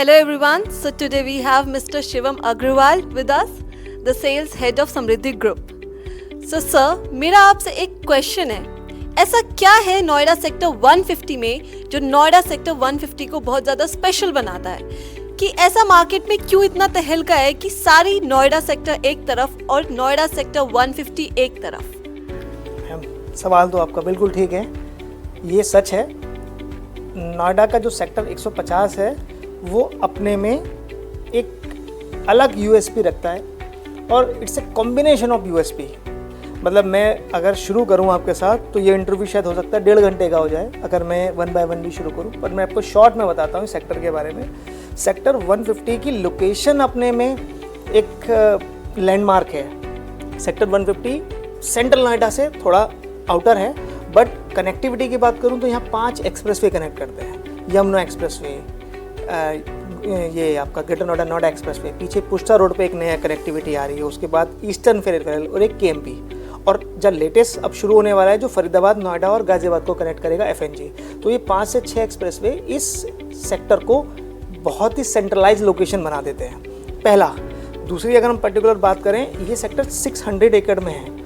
Hello everyone. So today we have Mr. Shivam Agrawal with us, the sales head of Samriddhi Group. So sir, मेरा आपसे एक question है, ऐसा क्या है नोएडा सेक्टर 150 में जो नोएडा सेक्टर 150 को बहुत ज़्यादा स्पेशल बनाता है कि ऐसा मार्केट में क्यों इतना तहलका है कि सारी नोएडा सेक्टर एक तरफ और नोएडा सेक्टर 150 एक तरफ? सवाल तो आपका बिल्कुल ठीक है, ये सच है। नोएडा का जो सेक्टर 150 है वो अपने में एक अलग यूएसपी रखता है और it's a combination of USP. मतलब मैं अगर शुरू करूं आपके साथ तो ये इंटरव्यू शायद हो सकता है 1.5 घंटे का हो जाए अगर मैं वन बाय वन भी शुरू करूं, पर मैं आपको शॉर्ट में बताता हूं सेक्टर के बारे में। सेक्टर 150 की लोकेशन अपने में एक लैंडमार्क है। सेक्टर 150 सेंट्रल नोएडा से थोड़ा आउटर है, बट कनेक्टिविटी की बात करूं तो यहाँ 5 एक्सप्रेसवे कनेक्ट करते हैं। यमुना एक्सप्रेसवे, ये आपका ग्रेटर नोएडा नोएडा एक्सप्रेसवे, पीछे पुष्टा रोड पे एक नया कनेक्टिविटी आ रही है, उसके बाद ईस्टर्न फेरिकल और एक केएमपी, और जब लेटेस्ट अब शुरू होने वाला है जो फरीदाबाद, नोएडा और गाजियाबाद को कनेक्ट करेगा एफएनजी। तो ये 5 से 6 एक्सप्रेसवे इस सेक्टर को बहुत ही सेंट्रलाइज लोकेशन बना देते हैं, पहला। दूसरी अगर हम पर्टिकुलर बात करें, ये सेक्टर 600 एकड़ में है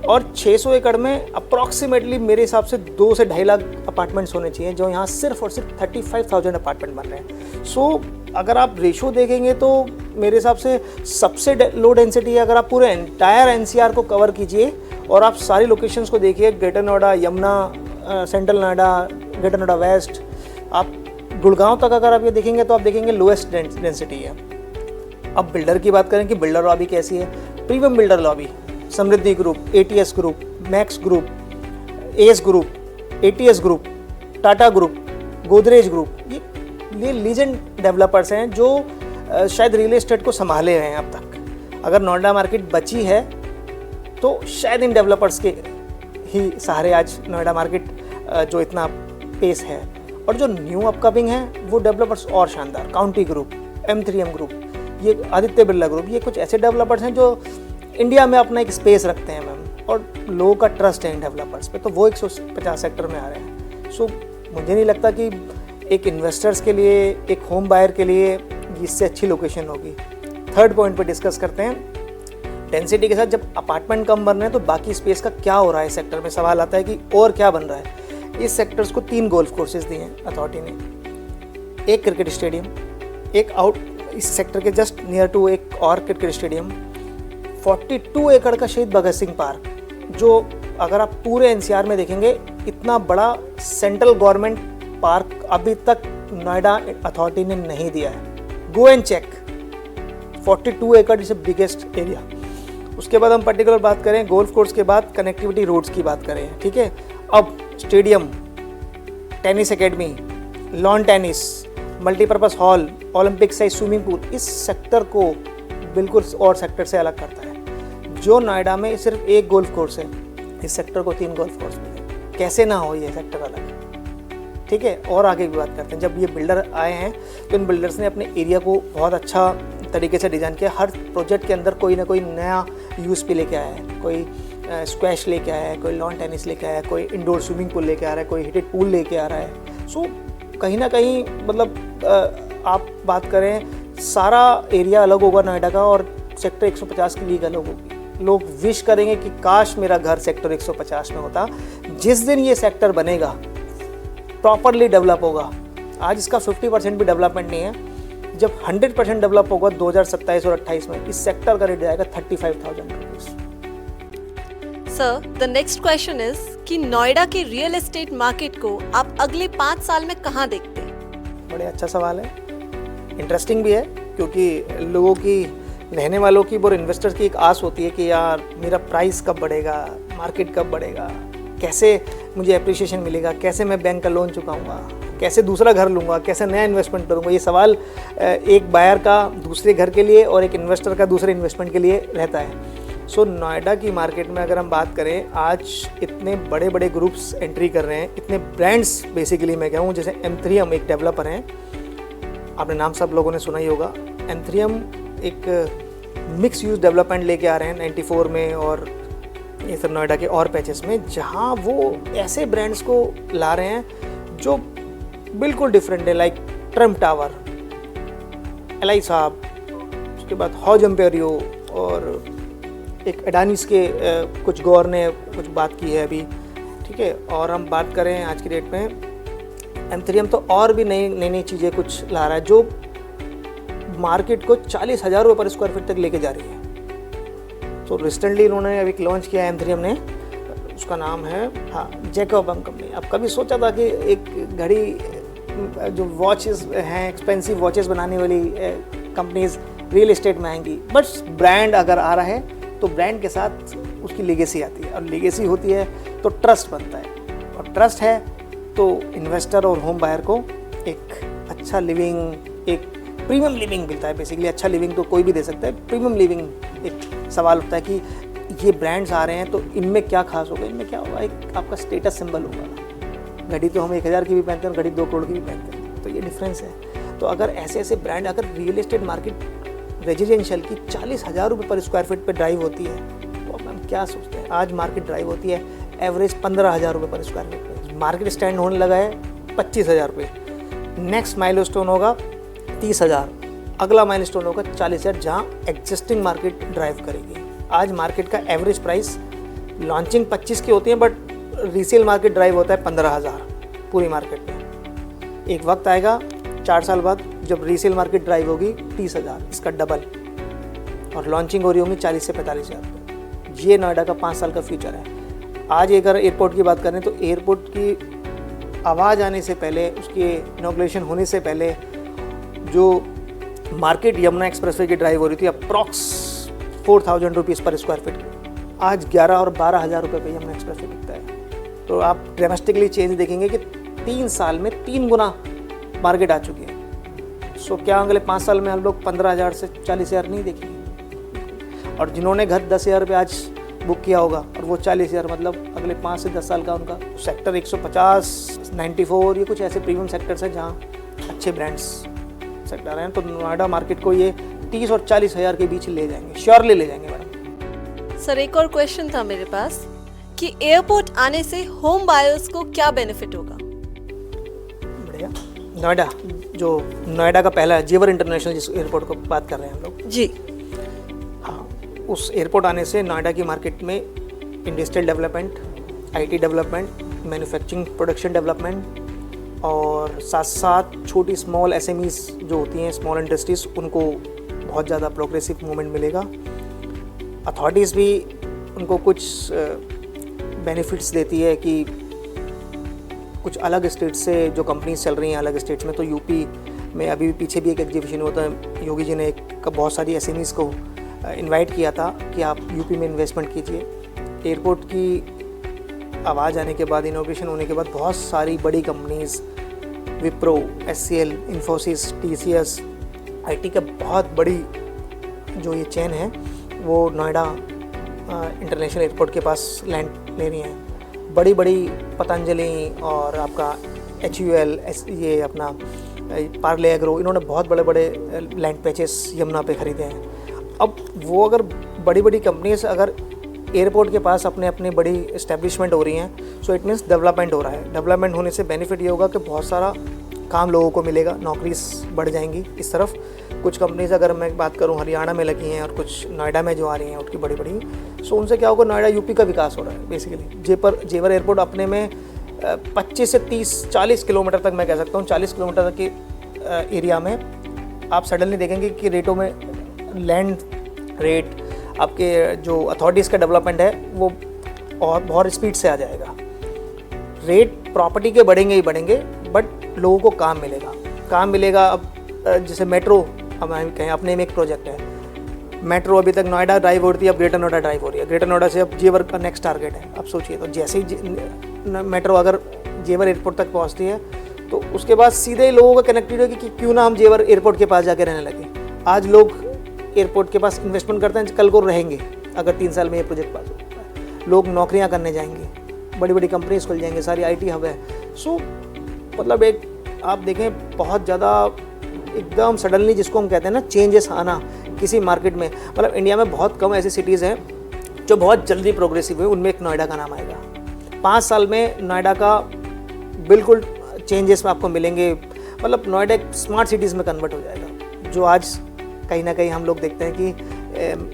और 600 एकड़ में अप्रॉक्सीमेटली मेरे हिसाब से 2 से 2.5 लाख अपार्टमेंट्स होने चाहिए, जो यहाँ सिर्फ और सिर्फ 35,000 अपार्टमेंट बन रहे हैं। सो अगर आप रेशो देखेंगे तो मेरे हिसाब से सबसे लो डेंसिटी है। अगर आप पूरे एंटायर एनसीआर को कवर कीजिए और आप सारी लोकेशंस को देखिए, greater Noida, Yamuna, central Noida, greater Noida west, आप गुड़गांव तक अगर आप ये देखेंगे तो आप देखेंगे लोएस्ट डेंसिटी है। अब बिल्डर की बात करें कि बिल्डर लॉबी कैसी है, premium builder lobby, Samriddhi group, ATS group, Max group, S group, ATS group, Tata group, Godrej group, ये लीजेंड डेवलपर्स हैं जो शायद रियल एस्टेट को संभाले हैं अब तक। अगर नोएडा मार्केट बची है तो शायद इन डेवलपर्स के ही सहारे आज नोएडा मार्केट जो इतना पेस है। और जो न्यू अपकमिंग है वो डेवलपर्स और शानदार, काउंटी ग्रुप, M3M ग्रुप, ये आदित्य बिरला ग्रुप, ये कुछ ऐसे डेवलपर्स हैं जो इंडिया में अपना एक स्पेस रखते हैं मैम, और लोगों का ट्रस्ट है इन डेवलपर्स पे, तो वो 150 सेक्टर में आ रहे हैं। सो मुझे नहीं लगता कि एक इन्वेस्टर्स के लिए, एक होम बायर के लिए इससे अच्छी लोकेशन होगी। थर्ड पॉइंट पे डिस्कस करते हैं, डेंसिटी के साथ जब अपार्टमेंट कम बन रहे हैं तो बाकी स्पेस का क्या हो रहा है सेक्टर में। सवाल आता है कि और क्या बन रहा है। इस सेक्टर्स को 3 गोल्फ कोर्सेज दिए हैं अथॉरिटी ने, एक क्रिकेट स्टेडियम, एक आउट इस सेक्टर के जस्ट नियर टू एक और क्रिकेट स्टेडियम, 42 एकड़ का शहीद भगत सिंह पार्क, जो अगर आप पूरे एनसीआर में देखेंगे इतना बड़ा सेंट्रल गवर्नमेंट पार्क अभी तक नोएडा अथॉरिटी ने नहीं दिया है। गो एंड चेक, 42 एकड़ इज बिगेस्ट एरिया। उसके बाद हम पर्टिकुलर बात करें गोल्फ कोर्स के बाद कनेक्टिविटी रोड्स की बात करें, ठीक है। अब stadium, tennis academy, lawn tennis, multipurpose hall, Olympic size swimming pool, इस सेक्टर को बिल्कुल और सेक्टर से अलग करता है। जो नोएडा में सिर्फ एक गोल्फ कोर्स है, इस सेक्टर को 3 गोल्फ कोर्स मिले। कैसे ना हो ये सेक्टर अलग, ठीक है। और आगे भी बात करते हैं, जब ये बिल्डर आए हैं तो इन बिल्डर्स ने अपने एरिया को बहुत अच्छा तरीके से डिज़ाइन किया। हर प्रोजेक्ट के अंदर कोई ना कोई नया यूएसपी लेके आया है, कोई स्क्वैश लेके आया है, कोई लॉन टेनिस लेके आया है, कोई इंडोर स्विमिंग पूल लेके आ रहा है, कोई हीटेड पूल लेके आ रहा है। सो कहीं ना कहीं मतलब आप बात करें, सारा एरिया अलग होगा नोएडा का और सेक्टर 150 की लीग अलग होगी। लोग विश करेंगे कि काश मेरा घर सेक्टर 150 में होता। जिस दिन ये सेक्टर बनेगा, प्रॉपरली डेवलप होगा, आज इसका 50% भी डेवलपमेंट नहीं है, जब 100% डेवलप होगा 2027 और 28 में, इस सेक्टर का रेट जाएगा 35,000 rupees. Sir, the next question is कि नोएडा के रियल एस्टेट मार्केट को आप अगले 5 साल में कहाँ देखते हैं? बड़े अच्छा सवाल है, इंटरेस्टिंग भी है, क्योंकि लोगों की, रहने वालों की और इन्वेस्टर्स की एक आस होती है कि यार मेरा प्राइस कब बढ़ेगा, मार्केट कब बढ़ेगा, कैसे मुझे एप्रिसिएशन मिलेगा, कैसे मैं बैंक का लोन चुकाऊंगा, कैसे दूसरा घर लूँगा, कैसे नया इन्वेस्टमेंट करूँगा। ये सवाल एक बायर का दूसरे घर के लिए और एक इन्वेस्टर का दूसरे इन्वेस्टमेंट के लिए रहता है। सो नोएडा की मार्केट में अगर हम बात करें, आज इतने बड़े बड़े ग्रुप्स एंट्री कर रहे हैं, इतने ब्रांड्स बेसिकली मैं कहूँ, जैसे M3M एक डेवलपर हैं, आपने नाम सब लोगों ने सुना ही होगा। M3M एक मिक्स यूज डेवलपमेंट लेके आ रहे हैं 94 में और ये सब नोएडा के और पैचेस में, जहाँ वो ऐसे ब्रांड्स को ला रहे हैं जो बिल्कुल डिफरेंट है, लाइक ट्रम्प टावर, एलाई साहब, उसके बाद हॉज एम्पेरियो और एक एडानिस के कुछ गौर ने कुछ बात की है अभी, ठीक है। और हम बात करें आज की डेट में एंथेरियम तो और भी नई नई चीज़ें कुछ ला रहा है जो मार्केट को 40,000 रुपये पर स्क्वायर फीट तक लेके जा रही है। तो रिसेंटली इन्होंने अभी लॉन्च किया है एंथेरियम ने, उसका नाम है जैकब कंपनी। अब कभी सोचा था कि एक घड़ी जो वॉचेस हैं, एक्सपेंसिव वॉचेस बनाने वाली कंपनीज रियल एस्टेट में आएंगी, बट ब्रांड अगर आ रहा है तो ब्रांड के साथ उसकी लेगेसी आती है, और लेगेसी होती है तो ट्रस्ट बनता है, और ट्रस्ट है तो इन्वेस्टर और होम बायर को एक अच्छा लिविंग, एक प्रीमियम लिविंग मिलता है। बेसिकली अच्छा लिविंग तो कोई भी दे सकता है, प्रीमियम लिविंग एक सवाल उठता है कि ये ब्रांड्स आ रहे हैं तो इनमें क्या खास होगा, इनमें क्या होगा, एक आपका स्टेटस सिंबल होगा। घड़ी तो हम 1,000 की भी पहनते हैं, घड़ी 2 करोड़ की भी पहनते हैं, तो ये डिफरेंस है। तो अगर ऐसे ऐसे ब्रांड, अगर रियल एस्टेट मार्केट रेजिडेंशियल की 40,000 रुपये पर स्क्वायर फीट पर ड्राइव होती है, तो अब हम क्या सोचते हैं। आज मार्केट ड्राइव होती है एवरेज 15,000 रुपये पर स्क्वायर फीट पर, मार्केट स्टैंड होने लगा है 25,000 रुपये। नेक्स्ट माइलस्टोन होगा 30,000, अगला माइलस्टोन होगा 40,000, जहाँ एग्जिस्टिंग मार्केट ड्राइव करेगी। आज मार्केट का एवरेज प्राइस लॉन्चिंग 25 की होती है, बट रीसेल मार्केट ड्राइव होता है 15,000 पूरी मार्केट में। एक वक्त आएगा 4 साल बाद जब रीसेल मार्केट ड्राइव होगी 30,000, इसका डबल, और लॉन्चिंग हो रही होगी 40 से 45,000। ये नोएडा का 5 साल का फ्यूचर है। आज अगर एयरपोर्ट की बात करें तो एयरपोर्ट की आवाज़ आने से पहले, उसके इनॉग्रेशन होने से पहले जो मार्केट यमुना एक्सप्रेसवे की ड्राइव हो रही थी अप्रॉक्स 4,000 रुपीज़ पर स्क्वायर फीट की, आज 11 और 12,000 रुपये पे यमुना एक्सप्रेसवे बिकता है। तो आप ड्रामेस्टिकली चेंज देखेंगे कि 3 साल में 3 गुना मार्केट आ चुकी है। सो क्या अगले 5 साल में हम लोग 15,000 से 40,000 नहीं देखेंगे? और जिन्होंने घर 10,000 रुपये आज बुक किया होगा और वो 40,000, मतलब अगले 5 से 10 साल का उनका सेक्टर 150, 94, ये कुछ ऐसे प्रीमियम सेक्टर्स हैं जहाँ अच्छे ब्रांड्स सेक्टर हैं। तो नोएडा मार्केट को ये 30 और 40,000 के बीच ले जाएंगे, श्योरली ले जाएंगे मैडम। सर एक और क्वेश्चन था मेरे पास कि एयरपोर्ट आने से होम बायर्स को क्या बेनिफिट होगा? बढ़िया। नोएडा, जो नोएडा का पहला जेवर इंटरनेशनल जिस एयरपोर्ट को बात कर रहे हैं हम लोग जी, हाँ, उस एयरपोर्ट आने से नोएडा की मार्केट में industrial development, IT development, manufacturing production development, और साथ साथ छोटी स्मॉल एसएमईज जो होती हैं, स्मॉल इंडस्ट्रीज़, उनको बहुत ज़्यादा प्रोग्रेसिव मूवमेंट मिलेगा। अथॉरिटीज़ भी उनको कुछ बेनिफिट्स देती है कि कुछ अलग स्टेट्स से जो कंपनीज चल रही हैं अलग स्टेट्स में, तो यूपी में अभी पीछे भी एक एग्जीबिशन होता है, योगी जी ने बहुत सारी एसएमईज को इनवाइट किया था कि आप यूपी में इन्वेस्टमेंट कीजिए। एयरपोर्ट की आवाज़ आने के बाद, इनोवेशन होने के बाद, बहुत सारी बड़ी companies, Wipro, HCL, Infosys, TCS, IT का बहुत बड़ी जो ये चेन है वो नोएडा इंटरनेशनल एयरपोर्ट के पास लैंड ले रही हैं। बड़ी बड़ी पतंजलि और आपका HUL, ये अपना पार्ले एग्रो, इन्होंने बहुत बड़े बड़े लैंड पैचेस यमुना पे ख़रीदे हैं। अब वो अगर बड़ी बड़ी कंपनीज अगर एयरपोर्ट के पास अपने अपनी बड़ी इस्टेब्लिशमेंट हो रही हैं, सो इट मीन्स डेवलपमेंट हो रहा है। डेवलपमेंट होने से बेनिफिट ये होगा कि बहुत सारा काम लोगों को मिलेगा, नौकरीज बढ़ जाएंगी इस तरफ। कुछ कंपनीज अगर मैं बात करूं हरियाणा में लगी हैं और कुछ नोएडा में जो आ रही हैं उनकी बड़ी बड़ी, सो उनसे क्या होगा, नोएडा यूपी का विकास हो रहा है बेसिकली। जेवर एयरपोर्ट अपने में 25 से 30-40 किलोमीटर तक, मैं कह सकता हूँ 40 किलोमीटर तक के एरिया में आप सडनली देखेंगे कि रेटों में लैंड रेट, आपके जो अथॉरिटीज़ का डेवलपमेंट है वो और बहुत स्पीड से आ जाएगा। रेट प्रॉपर्टी के बढ़ेंगे ही बढ़ेंगे, बट लोगों को काम मिलेगा। अब जैसे मेट्रो, अब हम कहें अपने में एक प्रोजेक्ट है मेट्रो, अभी तक नोएडा ड्राइव हो रही थी, अब ग्रेटर नोएडा ड्राइव हो रही है। ग्रेटर नोएडा से अब जेवर का नेक्स्ट टारगेट है। अब सोचिए, तो जैसे ही मेट्रो अगर जेवर एयरपोर्ट तक पहुंचती है तो उसके बाद सीधे लोगों का कनेक्टिविटी होगी कि क्यों ना हम जेवर एयरपोर्ट के पास जाके रहने लगे। आज लोग एयरपोर्ट के पास इन्वेस्टमेंट करते हैं, कल को रहेंगे अगर 3 साल में ये प्रोजेक्ट पास होता है। लोग नौकरियां करने जाएंगे, बड़ी बड़ी कंपनीज खुल जाएंगी, सारी IT हब है। सो मतलब एक आप देखें बहुत ज़्यादा एकदम सडनली, जिसको हम कहते हैं ना चेंजेस आना किसी मार्केट में, मतलब इंडिया में बहुत कम ऐसी सिटीज़ हैं जो बहुत जल्दी प्रोग्रेसिव हुई, उनमें एक नोएडा का नाम आएगा। 5 साल में नोएडा का बिल्कुल चेंजेस में आपको मिलेंगे, मतलब नोएडा एक स्मार्ट सिटीज़ में कन्वर्ट हो जाएगा। जो आज कहीं ना कहीं हम लोग देखते हैं कि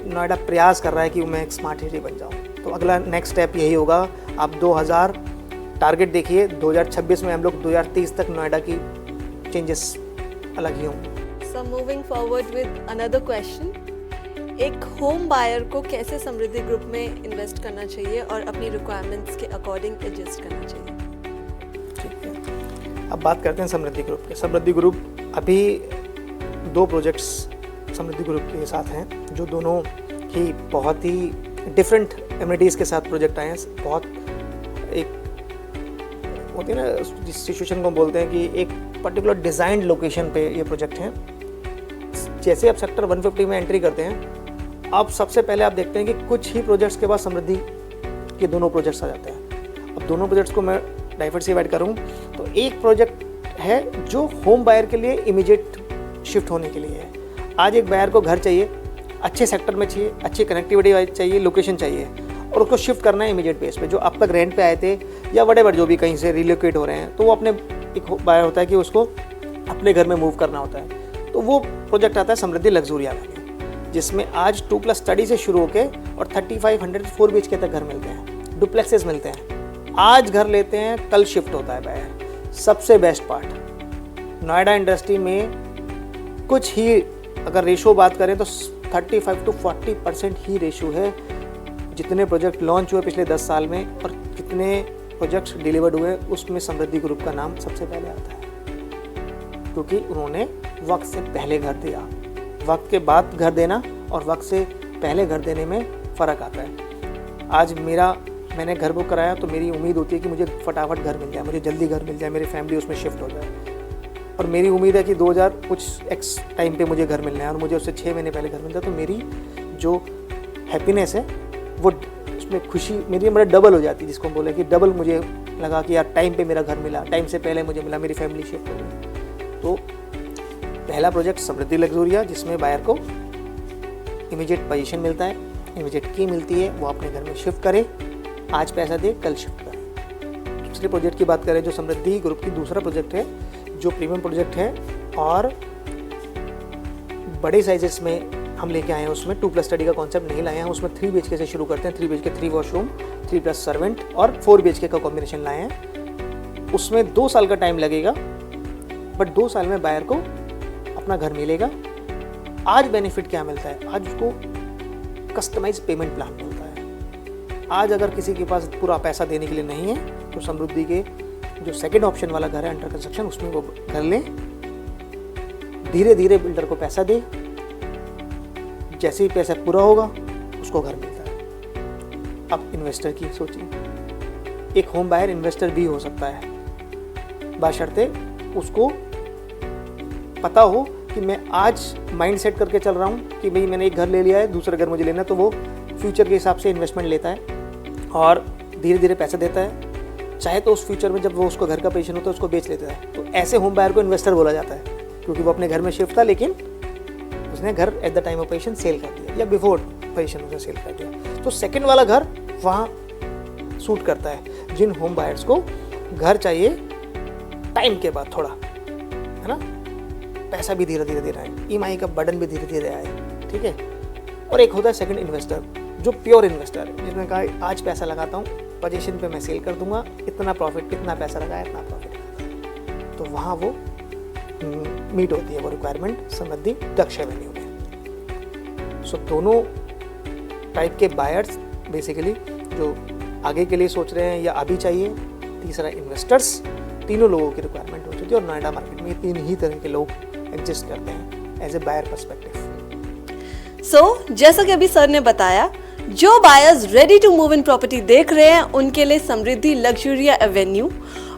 नोएडा प्रयास कर रहा है कि मैं एक स्मार्ट सिटी बन जाऊँ। तो अगला नेक्स्ट स्टेप यही होगा। आप 2000 टारगेट देखिए, 2026 में हम लोग 2030 तक नोएडा की चेंजेस अलग ही होंगे। So moving forward with another question, एक होम बायर को कैसे समृद्धि ग्रुप में इन्वेस्ट करना चाहिए और अपनी रिक्वायरमेंट्स के अकॉर्डिंग एडजस्ट करना चाहिए? ठीक है, अब बात करते हैं समृद्धि ग्रुप के। समृद्धि ग्रुप अभी 2 प्रोजेक्ट्स समृद्धि ग्रुप के साथ हैं, जो दोनों ही बहुत ही डिफरेंट एमिनिटीज़ के साथ प्रोजेक्ट आए हैं। बहुत एक होती है ना, जिस सिचुएशन को बोलते हैं कि एक पर्टिकुलर डिज़ाइंड लोकेशन पे ये प्रोजेक्ट हैं। जैसे आप सेक्टर 150 में एंट्री करते हैं, अब सबसे पहले आप देखते हैं कि कुछ ही प्रोजेक्ट्स के बाद समृद्धि के दोनों प्रोजेक्ट्स आ जाते हैं। अब दोनों प्रोजेक्ट्स को मैं डाइवर्सिफाइड करूँ तो एक प्रोजेक्ट है जो होम बायर के लिए इमीडिएट शिफ्ट होने के लिए है। आज एक बायर को घर चाहिए, अच्छे सेक्टर में चाहिए, अच्छी कनेक्टिविटी चाहिए, लोकेशन चाहिए, और उसको शिफ्ट करना है इमीडिएट बेस पे। जो अब तक रेंट पे आए थे या वटेवर जो भी कहीं से रिलोकेट हो रहे हैं, तो वो अपने एक बायर होता है कि उसको अपने घर में मूव करना होता है। तो वो प्रोजेक्ट आता है समृद्धि लग्जूरी एवेन्यू, जिसमें आज 2+ स्टडी से शुरू होकर और 3500 4 BHK तक घर मिलते हैं, डुप्लेक्सेस मिलते हैं। आज घर लेते हैं, कल शिफ्ट होता है बायर। सबसे बेस्ट पार्ट, नोएडा इंडस्ट्री में कुछ ही अगर रेशो बात करें तो 35 to 40% ही रेशो है। जितने प्रोजेक्ट लॉन्च हुए पिछले 10 साल में और कितने प्रोजेक्ट्स डिलीवर्ड हुए, उसमें समृद्धि ग्रुप का नाम सबसे पहले आता है, क्योंकि उन्होंने वक्त से पहले घर दिया। वक्त के बाद घर देना और वक्त से पहले घर देने में फ़र्क आता है। आज मैंने घर बुक कराया तो मेरी उम्मीद होती है कि मुझे फटाफट घर मिल जाए, मुझे जल्दी घर मिल जाए, मेरी फैमिली उसमें शिफ्ट हो जाए। और मेरी उम्मीद है कि 2000 कुछ एक्स टाइम पे मुझे घर मिलना है और मुझे उससे 6 महीने पहले घर मिलता है, तो मेरी जो हैप्पीनेस है वो उसमें खुशी मेरी मतलब डबल हो जाती है। जिसको बोले कि डबल मुझे लगा कि यार टाइम पे मेरा घर मिला, टाइम से पहले मुझे मिला, मेरी फैमिली शिफ्ट हो गई। तो पहला प्रोजेक्ट समृद्धि लग्जूरिया, जिसमें बायर को इमीडिएट पोजीशन मिलता है, इमीडिएट की मिलती है, वो अपने घर में शिफ्ट करे, आज पैसा दे कल शिफ्ट करे। दूसरे प्रोजेक्ट की बात करें जो समृद्धि ग्रुप की दूसरा प्रोजेक्ट है, जो प्रीमियम प्रोजेक्ट है और बड़े साइजेस में हम लेके आए हैं। उसमें 2+ स्टडी का कॉन्सेप्ट नहीं लाए हैं, उसमें 3 BHK से शुरू करते हैं। 3 BHK 3 वॉशरूम 3+ सर्वेंट और 4 BHK का कॉम्बिनेशन लाए हैं। उसमें 2 साल का टाइम लगेगा, बट 2 साल में बायर को अपना घर मिलेगा। आज बेनिफिट क्या मिलता है, आज उसको कस्टमाइज पेमेंट प्लान मिलता है। आज अगर किसी के पास पूरा पैसा देने के लिए नहीं है तो समृद्धि के जो सेकंड ऑप्शन वाला घर है अंडर कंस्ट्रक्शन, उसमें वो घर लें, धीरे धीरे बिल्डर को पैसा दे, जैसे ही पैसा पूरा होगा उसको घर मिलता है। अब इन्वेस्टर की सोचिए, एक होम बायर इन्वेस्टर भी हो सकता है, बशर्ते उसको पता हो कि मैं आज माइंड सेट करके चल रहा हूँ कि भाई मैंने एक घर ले लिया है, दूसरा घर मुझे लेना है, तो वो फ्यूचर के हिसाब से इन्वेस्टमेंट लेता है और धीरे धीरे पैसा देता है। चाहे तो उस फ्यूचर में जब वो उसको घर का पोजीशन होता है उसको बेच लेता है। तो ऐसे होम बायर को इन्वेस्टर बोला जाता है, क्योंकि वो अपने घर में शिफ्ट था लेकिन उसने घर at the time of position cell कर दिया या बिफोर पोजीशन उसने सेल कर दिया। तो सेकंड वाला घर वहाँ सूट करता है जिन होम बायर्स को घर चाहिए टाइम के बाद, थोड़ा है ना, पैसा भी धीरे धीरे दे रहा है, EMI का बर्डन भी धीरे धीरे आए, ठीक है। और एक होता है सेकंड इन्वेस्टर, जो प्योर इन्वेस्टर है, जिसने कहा आज पैसा लगाता हूँ, पोजीशन पे मैं सेल कर दूंगा, इतना प्रॉफिट, कितना पैसा लगाया इतना प्रॉफिट। तो वहाँ वो मीट होती है वो रिक्वायरमेंट समृद्धि दक्ष एवेन्यू में। सो दोनों टाइप के बायर्स बेसिकली जो आगे के लिए सोच रहे हैं या अभी चाहिए, तीसरा इन्वेस्टर्स, तीनों लोगों की रिक्वायरमेंट हो चुकी है। और नोएडा मार्केट में 3 ही तरह के लोग एग्जिस्ट करते हैं as a buyer perspective. So जैसा कि अभी सर ने बताया, जो buyers ready to move in property देख रहे हैं उनके लिए समृद्धि लग्जूरिया एवेन्यू,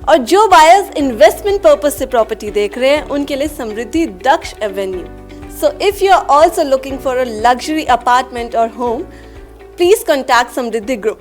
और जो बायर्स इन्वेस्टमेंट पर्पस से प्रॉपर्टी देख रहे हैं उनके लिए Samriddhi Daksh Avenue. So if you are also looking for a luxury apartment or home, please contact Samriddhi group.